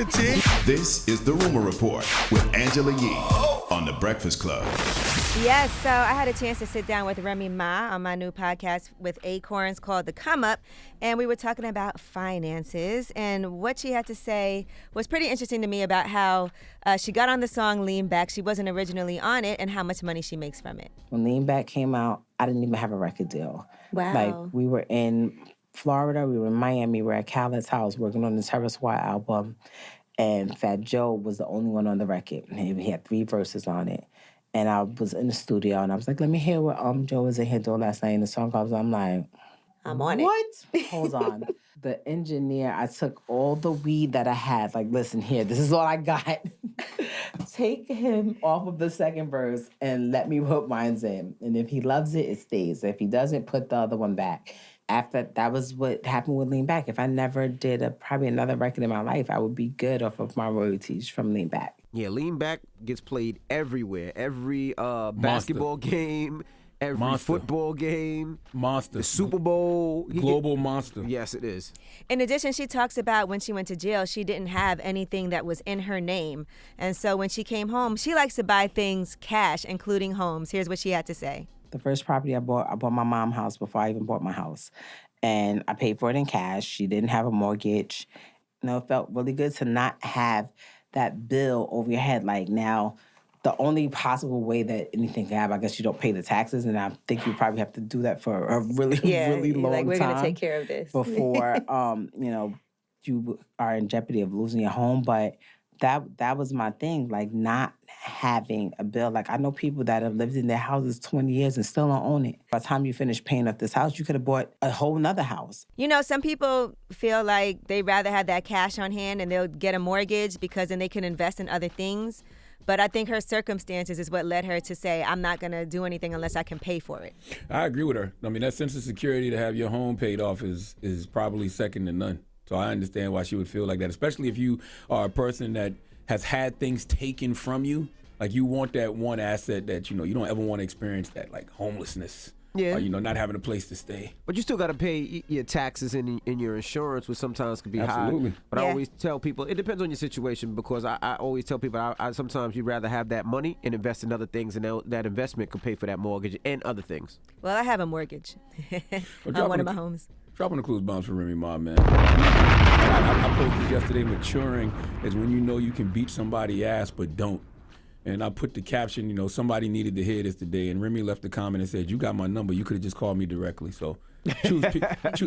unity. This is The Rumor Report with Angela Yee on The Breakfast Club. Yes, so I had a chance to sit down with Remy Ma on my new podcast with Acorns called The Come Up, and we were talking about finances, and what she had to say was pretty interesting to me about how she got on the song Lean Back. She wasn't originally on it, and how much money she makes from it. When Lean Back came out, I didn't even have a record deal. Wow. Like, we were in Florida, we were in Miami, we were at Khaled's house working on the Terrace Y album, and Fat Joe was the only one on the record. He had 3 verses on it. And I was in the studio, and I was like, let me hear what Joe was in here doing last night. And the song comes, I'm like, I'm on what? it. Hold on. The engineer, I took all the weed that I had. Like, listen here, this is all I got. Take him off of the second verse and let me put mine in. And if he loves it, it stays. If he doesn't, put the other one back. After that was what happened with Lean Back. If I never did probably another record in my life, I would be good off of my royalties from Lean Back. Yeah, Lean Back gets played everywhere. Every basketball game, every football game. Monster. The Super Bowl. Global monster. Yes, it is. In addition, she talks about when she went to jail, she didn't have anything that was in her name. And so when she came home, she likes to buy things cash, including homes. Here's what she had to say. The first property I bought my mom's house before I even bought my house. And I paid for it in cash. She didn't have a mortgage. You know, it felt really good to not have that bill over your head. Like, now, the only possible way that anything can happen, I guess you don't pay the taxes, and I think you probably have to do that for a really, really long time. We're going to take care of this. Before, you are in jeopardy of losing your home. But that was my thing, like, not having a bill. Like, I know people that have lived in their houses 20 years and still don't own it. By the time you finish paying off this house, you could have bought a whole nother house. You know, some people feel like they'd rather have that cash on hand and they'll get a mortgage because then they can invest in other things. But I think her circumstances is what led her to say, I'm not going to do anything unless I can pay for it. I agree with her. I mean, that sense of security to have your home paid off is probably second to none. So I understand why she would feel like that, especially if you are a person that has had things taken from you. Like, you want that one asset that, you don't ever want to experience that, like homelessness. Yeah. Or, not having a place to stay. But you still got to pay your taxes and your insurance, which sometimes can be Absolutely. high. But I always tell people, it depends on your situation, because I always tell people, I sometimes you'd rather have that money and invest in other things, and that investment could pay for that mortgage and other things. Well, I have a mortgage on one of my homes. Dropping the clues bombs for Remy Ma, man. I posted yesterday, maturing is when you know you can beat somebody's ass but don't. And I put the caption, somebody needed to hear this today. And Remy left the comment and said, you got my number. You could have just called me directly. So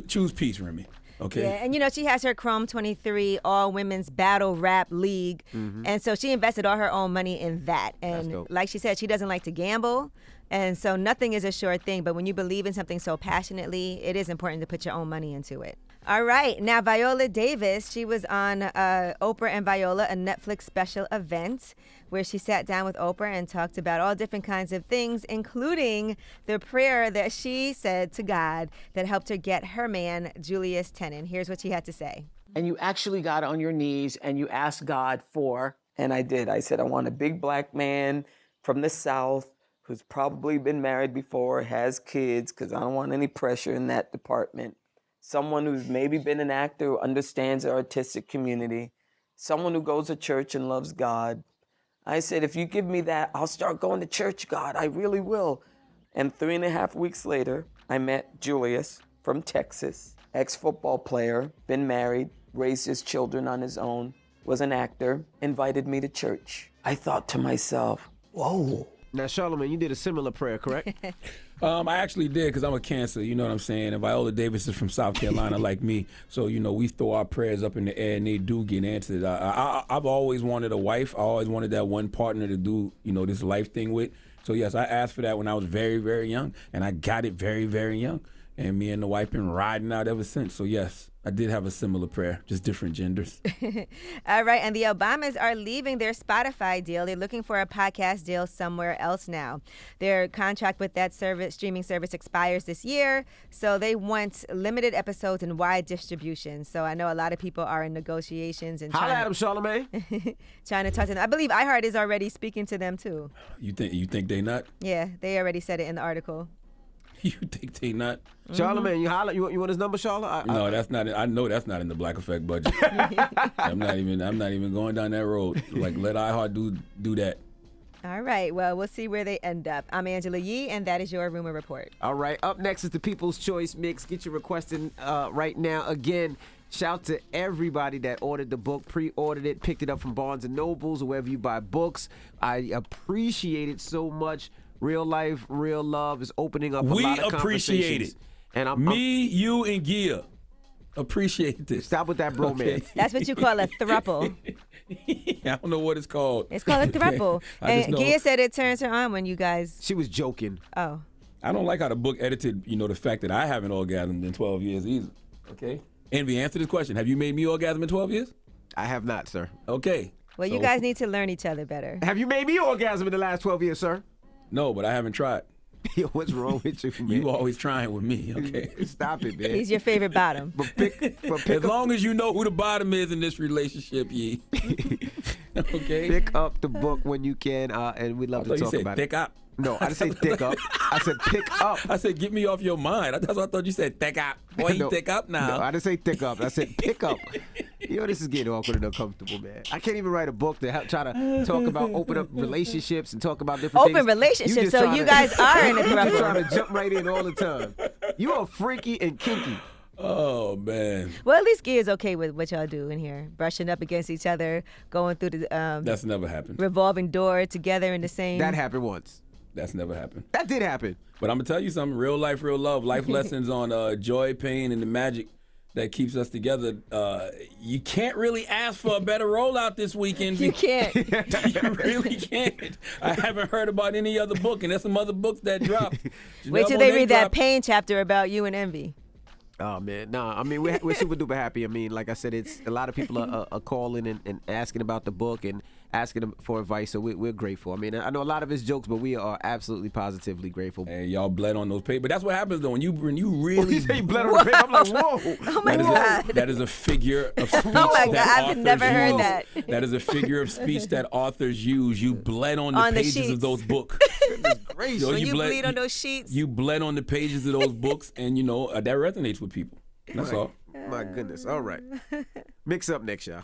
choose peace, Remy. Okay. Yeah, and she has her Chrome 23 all women's battle rap league. Mm-hmm. And so she invested all her own money in that. And like she said, she doesn't like to gamble. And so nothing is a sure thing. But when you believe in something so passionately, it is important to put your own money into it. All right. Now, Viola Davis, she was on Oprah and Viola, a Netflix special event where she sat down with Oprah and talked about all different kinds of things, including the prayer that she said to God that helped her get her man, Julius Tenen. Here's what she had to say. And you actually got on your knees and you asked God for, and I did. I said, I want a big black man from the South who's probably been married before, has kids, because I don't want any pressure in that department. Someone who's maybe been an actor, who understands the artistic community, someone who goes to church and loves God. I said, if you give me that, I'll start going to church, God. I really will. And 3.5 weeks later, I met Julius from Texas, ex-football player, been married, raised his children on his own, was an actor, invited me to church. I thought to myself, whoa. Now, Charlamagne, you did a similar prayer, correct? I actually did, because I'm a Cancer, you know what I'm saying? And Viola Davis is from South Carolina like me. So, we throw our prayers up in the air and they do get answered. I've always wanted a wife. I always wanted that one partner to do, this life thing with. So, yes, I asked for that when I was very, very young. And I got it very, very young. And me and the wife been riding out ever since. So, yes, I did have a similar prayer, just different genders. All right, and the Obamas are leaving their Spotify deal. They're looking for a podcast deal somewhere else now. Their contract with that streaming service expires this year, so they want limited episodes and wide distribution. So I know a lot of people are in negotiations and holla at them, Charlamagne. trying to talk to them. I believe iHeart is already speaking to them too. You think they not? Yeah, they already said it in the article. You think they not? Charlamagne, you holler. You want his number, Charla? No, that's not. I know that's not in the Black Effect budget. I'm not even going down that road. Like, let iHeart do that. All right. Well, we'll see where they end up. I'm Angela Yee, and that is your Rumor Report. All right. Up next is the People's Choice Mix. Get your request in right now. Again, shout to everybody that ordered the book, pre-ordered it, picked it up from Barnes & Nobles or wherever you buy books. I appreciate it so much. Real life, real love is opening up a lot of conversations. Appreciate it. And you, and Gia appreciate this. Stop with that bromance. Okay. That's what you call a throuple. I don't know what it's called. It's called a throuple. I just And know- Gia said it turns her on when you guys. She was joking. Oh. I don't like how the book edited, the fact that I haven't orgasmed in 12 years either. Okay? Envy, answer this question. Have you made me orgasm in 12 years? I have not, sir. Okay. Well, you guys need to learn each other better. Have you made me orgasm in the last 12 years, sir? No, but I haven't tried. Yo, what's wrong with you, man? You always trying with me, okay? Stop it, man. He's your favorite bottom. As long as you know who the bottom is in this relationship, Yee. Okay? Pick up the book when you can, and we'd love to talk you said about thick it. up. No, I didn't say thick up. I said pick up. I said get me off your mind. That's what I thought you said thick up. Boy, you No, thick up now. No, I didn't say thick up. I said pick up. This is getting awkward and uncomfortable, man. I can't even write a book to try to talk about open up relationships and talk about different things. Open relationships, just so trying you to- guys are in a You just throuple. trying to jump right in all the time. You are freaky and kinky. Oh, man. Well, at least Gia is okay with what y'all do in here. Brushing up against each other, going through the That's never happened. revolving door together in the same. That happened once. That's never happened. That did happen. But I'm going to tell you something. Real life, real love. Life lessons on joy, pain, and the magic that keeps us together. You can't really ask for a better rollout this weekend. You can't. You really can't. I haven't heard about any other book, and there's some other books that dropped. Wait till they read that pain chapter about you and Envy. Oh man, I mean we're super duper happy. I mean, like I said, it's a lot of people are calling and asking about the book and asking them for advice. So we're grateful. I mean, I know a lot of it's jokes, but we are absolutely positively grateful. And y'all bled on those papers. But that's what happens though when you really You say you bled on the paper? I'm like, whoa. Oh my God. that is a figure of speech. Oh my God, that I've authors never heard use. that. That is a figure of speech that authors use. You bled on the On the pages sheets. of those books. Gracious. When you bleed on those sheets. You bled on the pages of those books, and that resonates with people. That's all. My goodness. All right. Mix up next, y'all.